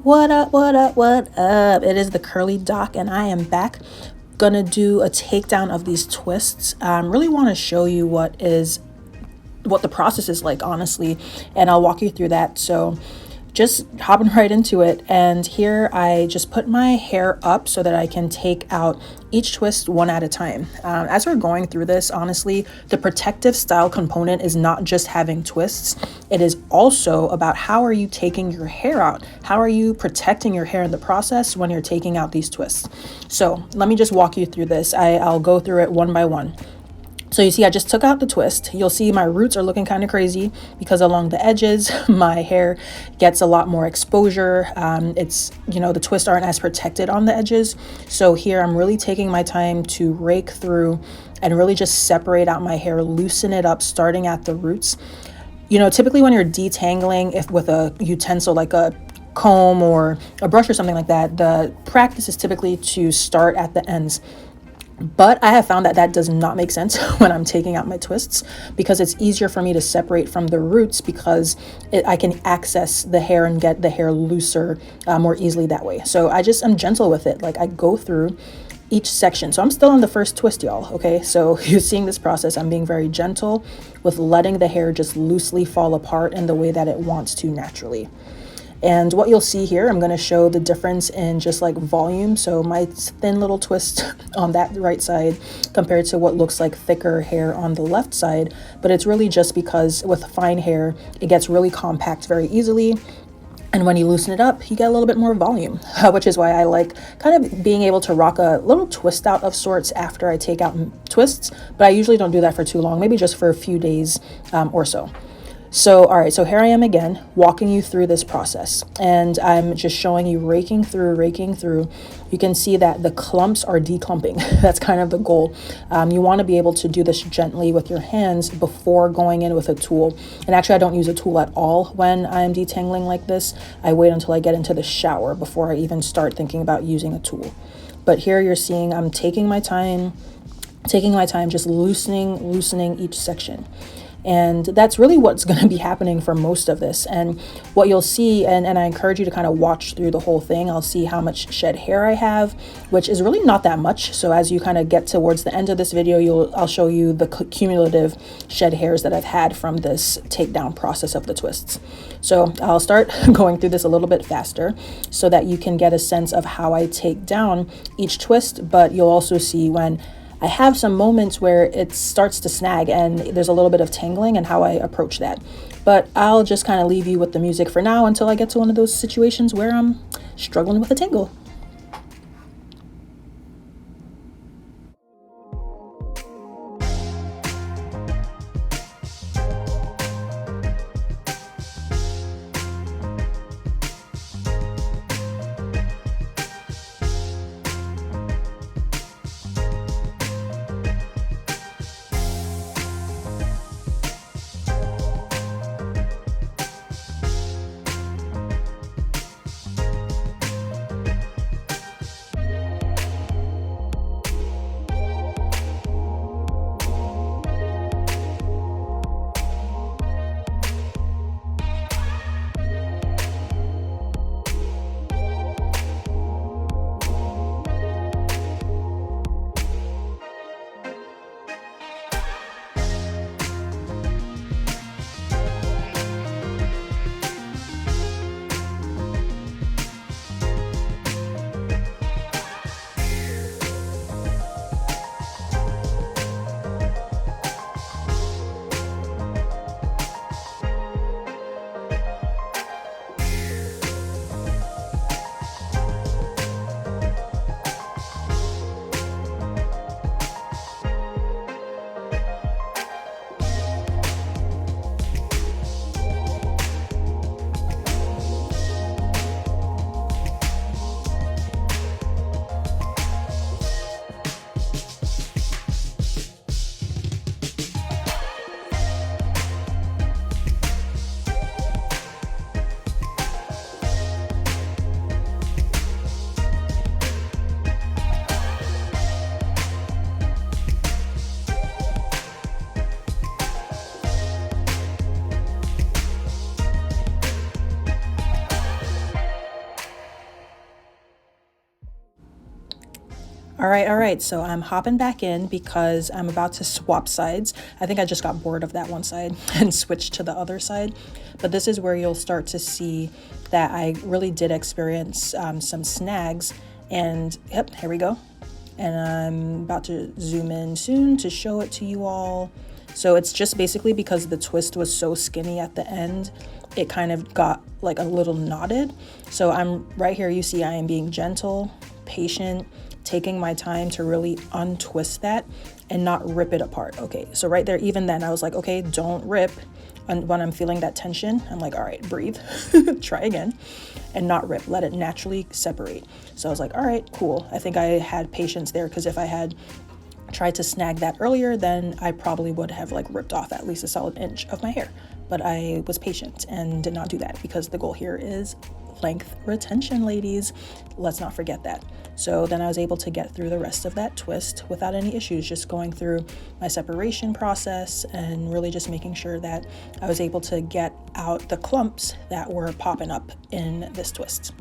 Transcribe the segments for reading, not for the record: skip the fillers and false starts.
What up, what up, what up? It is the Curly Doc, and I am back. Gonna do a takedown of these twists. Really want to show you what the process is like, honestly, and I'll walk you through that. So just hopping right into it. And here I just put my hair up so that I can take out each twist one at a time. As we're going through this, honestly, the protective style component is not just having twists. It is also about how are you taking your hair out? How are you protecting your hair in the process when you're taking out these twists? So let me just walk you through this. I'll go through it one by one. So you see, I just took out the twist. You'll see my roots are looking kind of crazy because along the edges, my hair gets a lot more exposure. The twists aren't as protected on the edges. So here I'm really taking my time to rake through and really just separate out my hair, loosen it up, starting at the roots. Typically when you're detangling, if with a utensil like a comb or a brush or something like that, the practice is typically to start at the ends. But I have found that does not make sense when I'm taking out my twists, because it's easier for me to separate from the roots because I can access the hair and get the hair looser more easily that way. So I'm gentle with it. Like I go through each section. So I'm still on the first twist, y'all. Okay. So you're seeing this process. I'm being very gentle with letting the hair just loosely fall apart in the way that it wants to naturally. And what you'll see here, I'm going to show the difference in just like volume. So my thin little twist on that right side compared to what looks like thicker hair on the left side. But it's really just because with fine hair, it gets really compact very easily. And when you loosen it up, you get a little bit more volume, which is why I like kind of being able to rock a little twist out of sorts after I take out twists. But I usually don't do that for too long, maybe just for a few days or so. So, all right, so here I am again, walking you through this process, and I'm just showing you raking through. You can see that the clumps are declumping. That's kind of the goal. You want to be able to do this gently with your hands before going in with a tool. And actually, I don't use a tool at all when I'm detangling like this. I wait until I get into the shower before I even start thinking about using a tool. But here you're seeing I'm taking my time, just loosening each section. And that's really what's going to be happening for most of this. And what you'll see, and I encourage you to kind of watch through the whole thing. I'll see how much shed hair I have, which is really not that much. So as you kind of get towards the end of this video, I'll show you the cumulative shed hairs that I've had from this takedown process of the twists. So I'll start going through this a little bit faster so that you can get a sense of how I take down each twist. But you'll also see when I have some moments where it starts to snag and there's a little bit of tangling and how I approach that. But I'll just kind of leave you with the music for now until I get to one of those situations where I'm struggling with a tangle. All right. So I'm hopping back in because I'm about to swap sides. I think I just got bored of that one side and switched to the other side. But this is where you'll start to see that I really did experience some snags. And yep, here we go. And I'm about to zoom in soon to show it to you all. So it's just basically because the twist was so skinny at the end, it kind of got like a little knotted. So I'm right here, you see I am being gentle, patient, taking my time to really untwist that and not rip it apart. Okay, so right there, even then I was like, okay, don't rip. And when I'm feeling that tension, I'm like, all right, breathe, try again, and not rip, let it naturally separate. So I was like, all right, cool. I think I had patience there, because if I had tried to snag that earlier, then I probably would have like ripped off at least a solid inch of my hair. But I was patient and did not do that, because the goal here is length retention, ladies. Let's not forget that. So then I was able to get through the rest of that twist without any issues, just going through my separation process and really just making sure that I was able to get out the clumps that were popping up in this twist.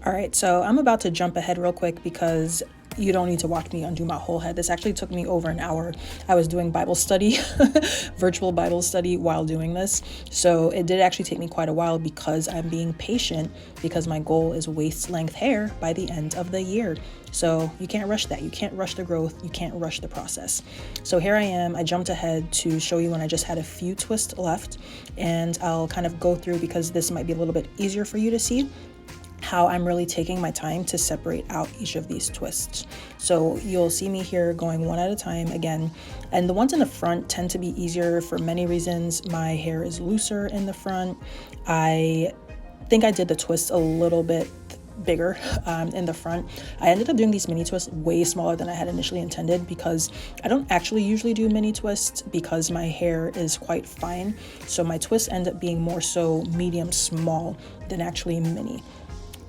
All right, so I'm about to jump ahead real quick because you don't need to watch me undo my whole head. This actually took me over an hour. I was doing Bible study, virtual Bible study while doing this. So it did actually take me quite a while, because I'm being patient, because my goal is waist length hair by the end of the year. So you can't rush that. You can't rush the growth. You can't rush the process. So here I am. I jumped ahead to show you when I just had a few twists left, and I'll kind of go through, because this might be a little bit easier for you to see, how I'm really taking my time to separate out each of these twists. So you'll see me here going one at a time again. And the ones in the front tend to be easier for many reasons. My hair is looser in the front. I think I did the twist a little bit bigger in the front. I ended up doing these mini twists way smaller than I had initially intended, because I don't actually usually do mini twists because my hair is quite fine. So my twists end up being more so medium small than actually mini.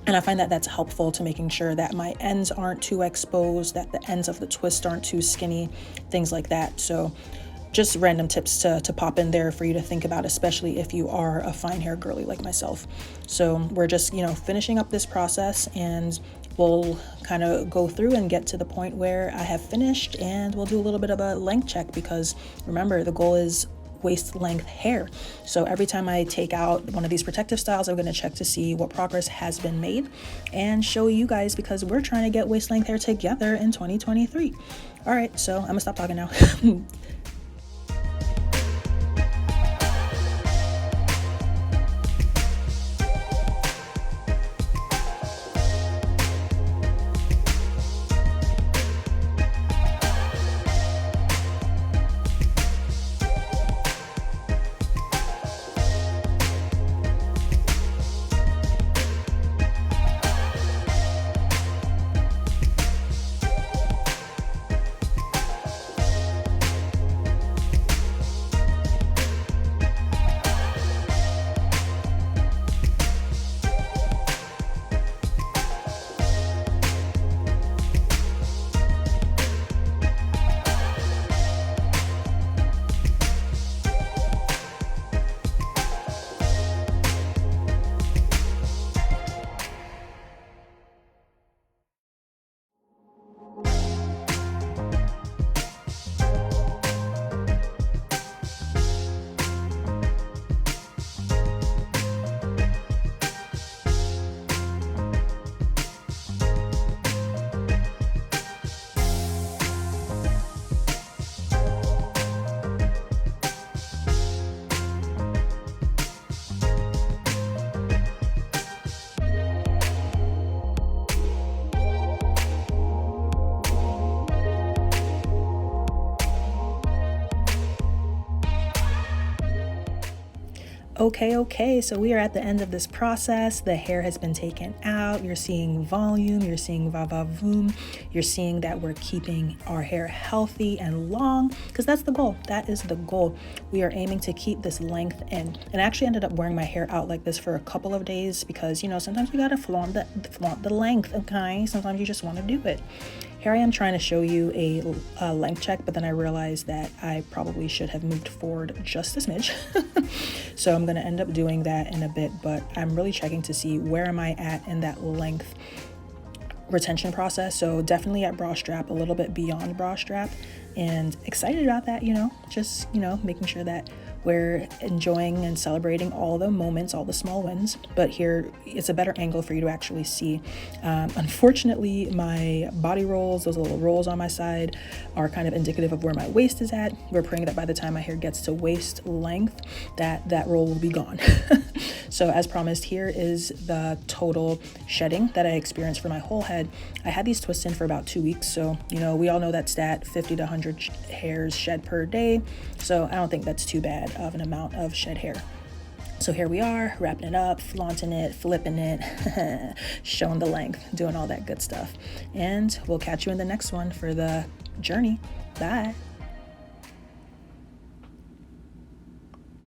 And I find that that's helpful to making sure that my ends aren't too exposed, that the ends of the twist aren't too skinny, things like that. So just random tips to pop in there for you to think about, especially if you are a fine hair girly like myself. So we're just, finishing up this process, and we'll kind of go through and get to the point where I have finished, and we'll do a little bit of a length check, because remember, the goal is waist length hair. So every time I take out one of these protective styles, I'm going to check to see what progress has been made and show you guys, because we're trying to get waist length hair together in 2023. All right, so I'm gonna stop talking now. Okay, so we are at the end of this process. The hair has been taken out. You're seeing volume, you're seeing va-va-voom, you're seeing that we're keeping our hair healthy and long, because that's the goal. That is the goal. We are aiming to keep this length in. And I actually ended up wearing my hair out like this for a couple of days because, you know, sometimes you gotta flaunt the length, okay? Sometimes you just want to do it. Here I am trying to show you a length check, but then I realized that I probably should have moved forward just a smidge. So I'm going to end up doing that in a bit, but I'm really checking to see where am I at in that length retention process. So definitely at bra strap, a little bit beyond bra strap, and excited about that, you know, just, you know, making sure that we're enjoying and celebrating all the moments, all the small wins. But here it's a better angle for you to actually see. Unfortunately, my body rolls, those little rolls on my side, are kind of indicative of where my waist is at. We're praying that by the time my hair gets to waist length, that roll will be gone. So as promised, here is the total shedding that I experienced for my whole head. I had these twists in for about 2 weeks. So, you know, we all know that stat, 50 to 100 hairs shed per day. So I don't think that's too bad of an amount of shed hair. So here we are, wrapping it up, flaunting it, flipping it, showing the length, doing all that good stuff. And we'll catch you in the next one for the journey. Bye.